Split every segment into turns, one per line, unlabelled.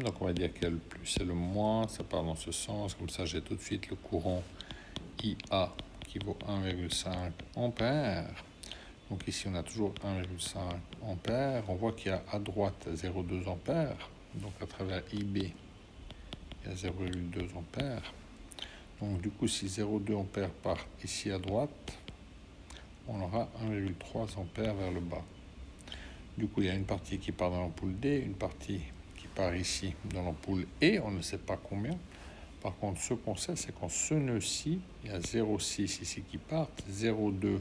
Donc on va dire qu'il y a le plus et le moins, ça part dans ce sens. Comme ça, j'ai tout de suite le courant IA qui vaut 1,5 ampères. Donc ici, on a toujours 1,5 ampères. On voit qu'il y a à droite 0,2 ampères. Donc à travers IB, il y a 0,2 ampères. Donc du coup, si 0,2 ampères part ici à droite, on aura 1,3 ampères vers le bas. Du coup, il y a une partie qui part dans l'ampoule D, une partie qui part ici dans l'ampoule E, on ne sait pas combien. Par contre, ce qu'on sait, c'est qu'en ce nœud-ci, il y a 0,6 ici qui part, 0,2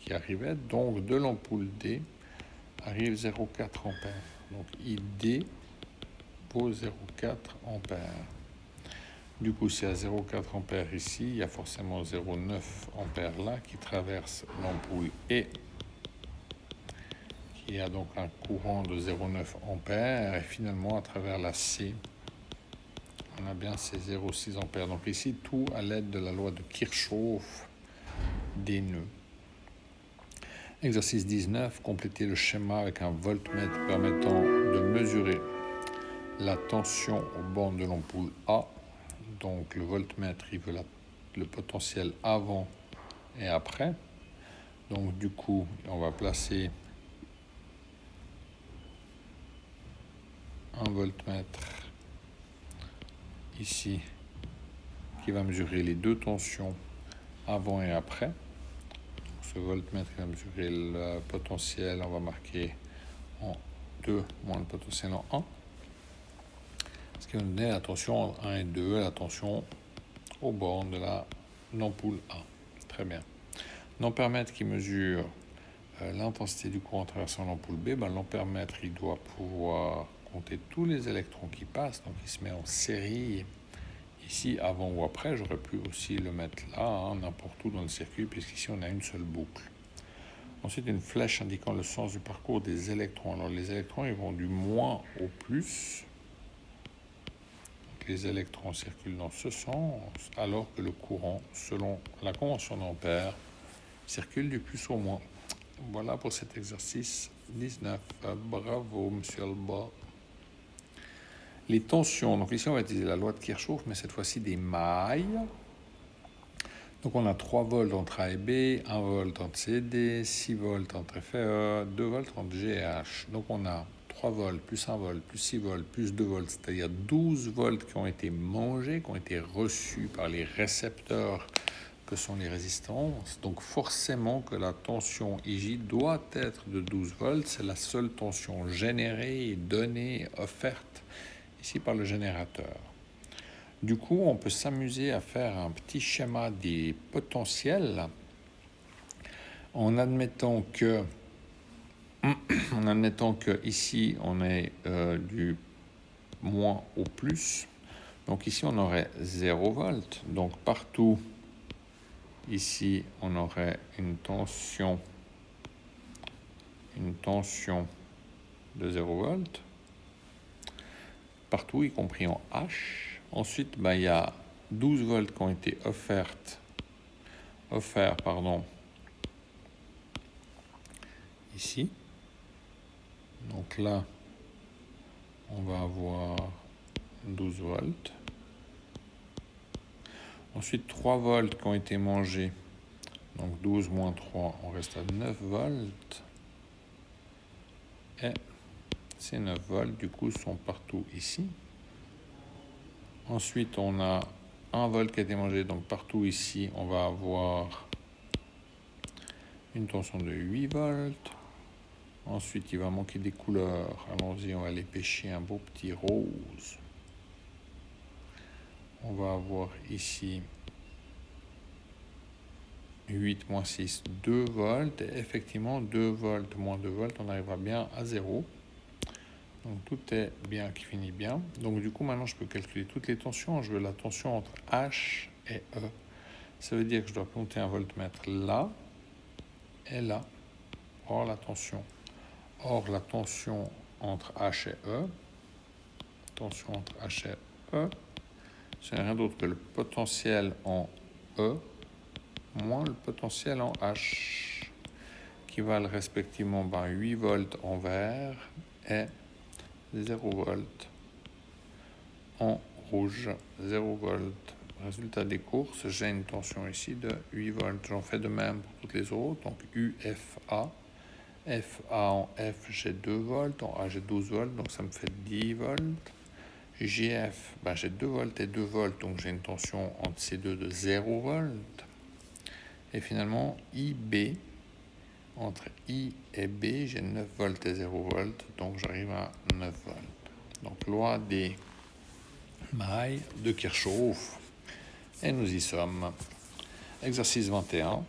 qui arrivait, donc de l'ampoule D arrive 0,4 ampères. Donc ID vaut 0,4 ampères. Du coup, s'il y a 0,4 ampères ici, il y a forcément 0,9 ampères là qui traverse l'ampoule E. Il y a donc un courant de 0,9 ampères et finalement à travers la C, on a bien ces 0,6 ampères. Donc ici, tout à l'aide de la loi de Kirchhoff des nœuds. Exercice 19, compléter le schéma avec un voltmètre permettant de mesurer la tension aux bornes de l'ampoule A. Donc le voltmètre, il veut le potentiel avant et après. Donc du coup, on va placer un voltmètre ici qui va mesurer les deux tensions avant et après. Donc, ce voltmètre va mesurer le potentiel, on va marquer en 2 moins le potentiel en 1. Ce qui va nous donner la tension en 1 et 2, la tension aux bornes de l'ampoule A. Très bien. L'ampèremètre qui mesure l'intensité du courant traversant l'ampoule B, l'ampèremètre il doit pouvoir compter tous les électrons qui passent, donc il se met en série ici avant ou après. J'aurais pu aussi le mettre là, n'importe où dans le circuit, puisqu'ici on a une seule boucle. Ensuite, une flèche indiquant le sens du parcours des électrons. Alors les électrons ils vont du moins au plus. Donc, les électrons circulent dans ce sens, alors que le courant, selon la convention d'Ampère, circule du plus au moins. Voilà pour cet exercice 19. Bravo, monsieur Alba. Les tensions. Donc ici, on va utiliser la loi de Kirchhoff, mais cette fois-ci des mailles. Donc on a 3 volts entre A et B, 1 volt entre C et D, 6 volts entre F et E, 2 volts entre G et H. Donc on a 3 volts plus 1 volt plus 6 volts plus 2 volts, c'est-à-dire 12 volts qui ont été mangés, qui ont été reçus par les récepteurs que sont les résistances. Donc forcément que la tension IJ doit être de 12 volts. C'est la seule tension générée, donnée, offerte ici par le générateur. Du coup, on peut s'amuser à faire un petit schéma des potentiels en admettant que ici on est du moins au plus. Donc ici on aurait 0 volt. Donc partout ici on aurait une tension de 0 volt. Partout, y compris en H. Ensuite, il y a 12 volts qui ont été offerts, ici. Donc là, on va avoir 12 volts. Ensuite, 3 volts qui ont été mangés. Donc 12 moins 3, on reste à 9 volts. Et ces 9 volts, du coup, sont partout ici. Ensuite, on a 1 volt qui a été mangé. Donc partout ici, on va avoir une tension de 8 volts. Ensuite, il va manquer des couleurs. Allons-y, on va les pêcher un beau petit rose. On va avoir ici 8 moins 6, 2 volts. Et effectivement, 2 volts moins 2 volts, on arrivera bien à 0. Donc tout est bien qui finit bien. Donc du coup, maintenant, je peux calculer toutes les tensions. Je veux la tension entre H et E. Ça veut dire que je dois compter un voltmètre là et là. Or, la tension entre H et E, ce n'est rien d'autre que le potentiel en E moins le potentiel en H, qui valent respectivement 8 volts en vert et 0 volts en rouge, 0 volts. Résultat des courses, j'ai une tension ici de 8 volts. J'en fais de même pour toutes les autres. Donc UFA. FA en F, j'ai 2 volts. En A, j'ai 12 volts. Donc ça me fait 10 volts. JF, j'ai 2 volts et 2 volts. Donc j'ai une tension entre ces deux de 0 volts. Et finalement, IB, entre I et B, j'ai 9 volts et 0 volts. Donc j'arrive à 9 volts. Donc loi des mailles de Kirchhoff. Et nous y sommes. Exercice 21.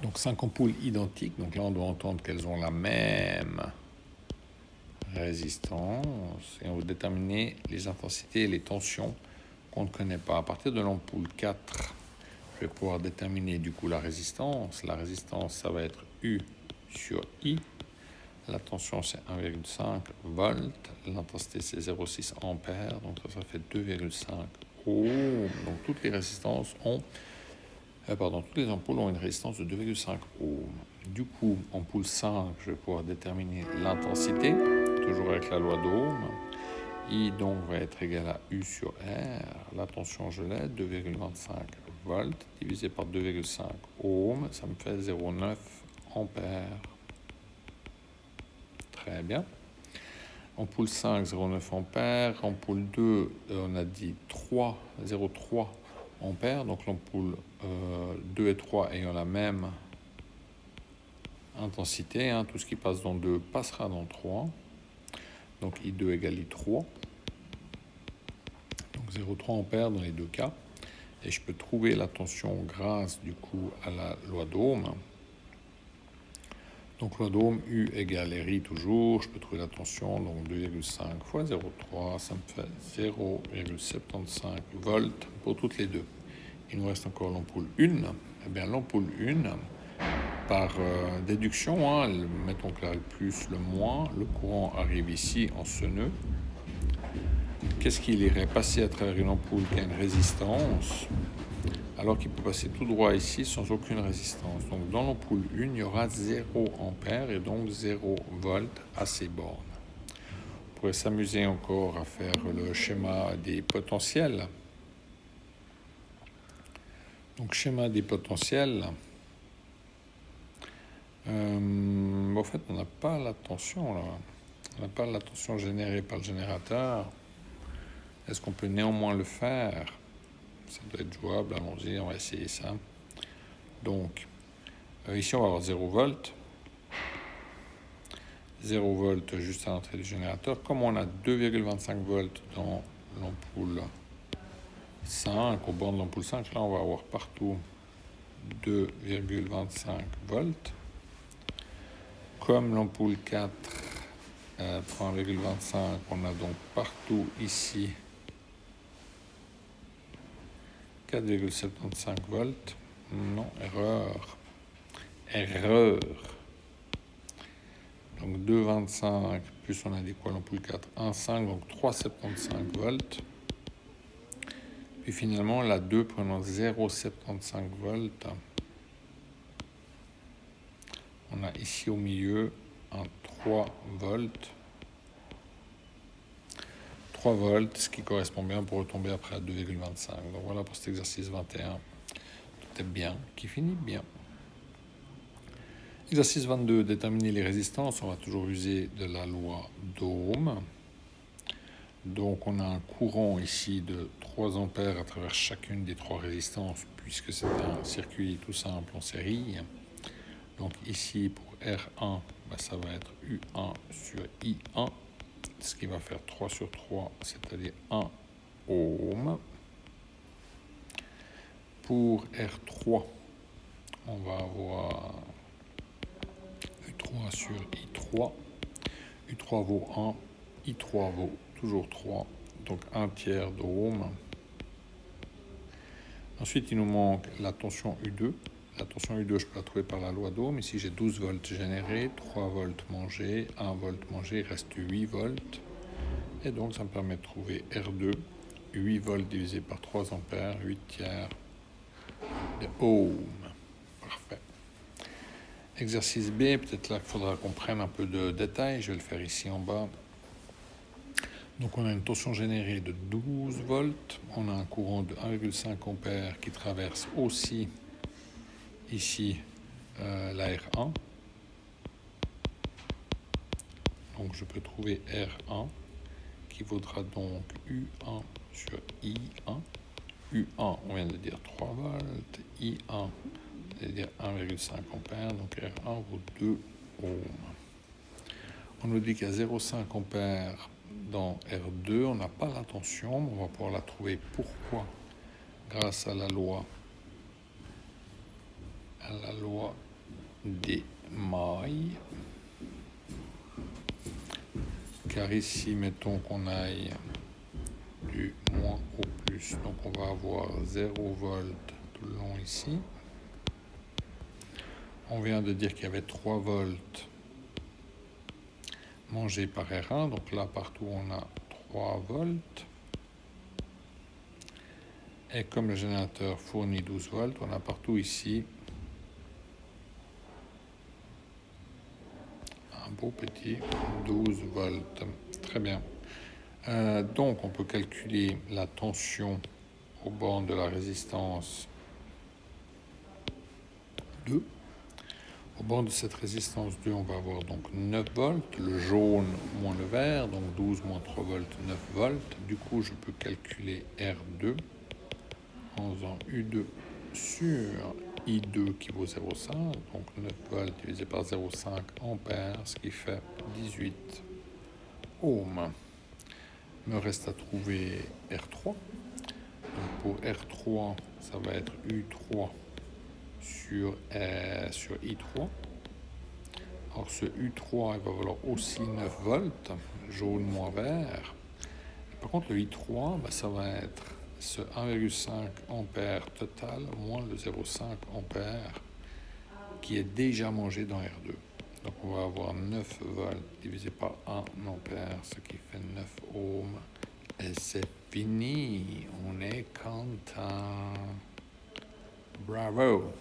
Donc 5 ampoules identiques. Donc là, on doit entendre qu'elles ont la même résistance. Et on va déterminer les intensités et les tensions qu'on ne connaît pas. À partir de l'ampoule 4, je vais pouvoir déterminer du coup la résistance. La résistance, ça va être U sur I. La tension, c'est 1,5 volts. L'intensité, c'est 0,6 ampères. Donc ça fait 2,5 ohms. Donc toutes les résistances ont... toutes les ampoules ont une résistance de 2,5 ohms. Du coup, ampoule 5, je vais pouvoir déterminer l'intensité, toujours avec la loi d'Ohm. I donc va être égal à U sur R. La tension, je l'ai, 2,25 volts divisé par 2,5 ohms. Ça me fait 0,9 ampères. Très bien. Ampoule 5, 0,9 ampères. Ampoule 2, on a dit 0,3 ampères. Donc l'ampoule 2 et 3 ayant la même intensité. Tout ce qui passe dans 2 passera dans 3. Donc I2 égale I3. Donc 0,3 ampères dans les deux cas. Et je peux trouver la tension grâce du coup à la loi d'Ohm. Donc loi d'Ohm, U égale RI toujours. Je peux trouver la tension, donc 2,5 fois 0,3, ça me fait 0,75 volts pour toutes les deux. Il nous reste encore l'ampoule 1. Eh bien l'ampoule 1, par déduction, mettons que là le plus, le moins, le courant arrive ici en ce nœud. Qu'est-ce qu'il irait passer à travers une ampoule qui a une résistance, alors qu'il peut passer tout droit ici sans aucune résistance. Donc dans l'ampoule 1, il y aura 0 ampères et donc 0 volts à ces bornes. On pourrait s'amuser encore à faire le schéma des potentiels. Donc schéma des potentiels. En fait, on n'a pas la tension là. On n'a pas la tension générée par le générateur. Est-ce qu'on peut néanmoins le faire? Ça doit être jouable, allons-y, on va essayer ça. Donc, ici on va avoir 0 volts. 0 volts juste à l'entrée du générateur. Comme on a 2,25 volts dans l'ampoule 5, au bord de l'ampoule 5, là on va avoir partout 2,25 volts. Comme l'ampoule 4 3,25, on a donc partout ici 4,75 volts. Non, erreur. Donc 2,25 plus on a dit quoi l'ampoule 4, 1,5, donc 3,75 volts. Puis finalement la 2 prenant 0,75 volts. On a ici au milieu un 3 volts. 3 volts, ce qui correspond bien pour retomber après à 2,25. Donc voilà pour cet exercice 21. Tout est bien, qui finit bien. Exercice 22, déterminer les résistances. On va toujours user de la loi d'Ohm. Donc on a un courant ici de 3 ampères à travers chacune des 3 résistances, puisque c'est un circuit tout simple en série. Donc ici pour R1, ça va être U1 sur I1, ce qui va faire 3 sur 3, c'est-à-dire 1 ohm. Pour R3, on va avoir U3 sur I3. U3 vaut 1, I3 vaut toujours 3, donc 1 tiers d'ohm. Ensuite, il nous manque la tension U2. La tension U2, je peux la trouver par la loi d'Ohm. Ici, j'ai 12 volts générés, 3 volts mangés, 1 volt mangé, il reste 8 volts. Et donc, ça me permet de trouver R2, 8 volts divisé par 3 ampères, 8 tiers de ohm. Parfait. Exercice B, peut-être là qu'il faudra qu'on prenne un peu de détails. Je vais le faire ici en bas. Donc on a une tension générée de 12 volts, on a un courant de 1,5 ampères qui traverse aussi ici la R1. Donc je peux trouver R1 qui vaudra donc U1 sur I1. U1, on vient de dire 3 volts, I1, c'est-à-dire 1,5 ampères, donc R1 vaut 2 ohms. On nous dit qu'il y a 0,5 ampères dans R2, on n'a pas la tension, mais on va pouvoir la trouver. Pourquoi? Grâce à la loi des mailles. Car ici, mettons qu'on aille du moins au plus, donc on va avoir 0 volts tout le long ici. On vient de dire qu'il y avait 3 volts mangés par R1, donc là partout on a 3 volts. Et comme le générateur fournit 12 volts, on a partout ici un beau petit 12 volts. Très bien. Donc on peut calculer la tension aux bornes de la résistance 2. Au bord de cette résistance 2, on va avoir donc 9 volts, le jaune moins le vert, donc 12 moins 3 volts, 9 volts. Du coup, je peux calculer R2 en faisant U2 sur I2 qui vaut 0,5, donc 9 volts divisé par 0,5 ampères, ce qui fait 18 ohms. Il me reste à trouver R3. Donc pour R3, ça va être U3 sur I3. Alors ce U3 il va valoir aussi 9 volts, jaune moins vert. Et par contre le I3, ça va être ce 1,5 ampère total moins le 0,5 ampère qui est déjà mangé dans R2. Donc on va avoir 9 volts divisé par 1 ampère, ce qui fait 9 ohms. Et c'est fini, on est content. Bravo!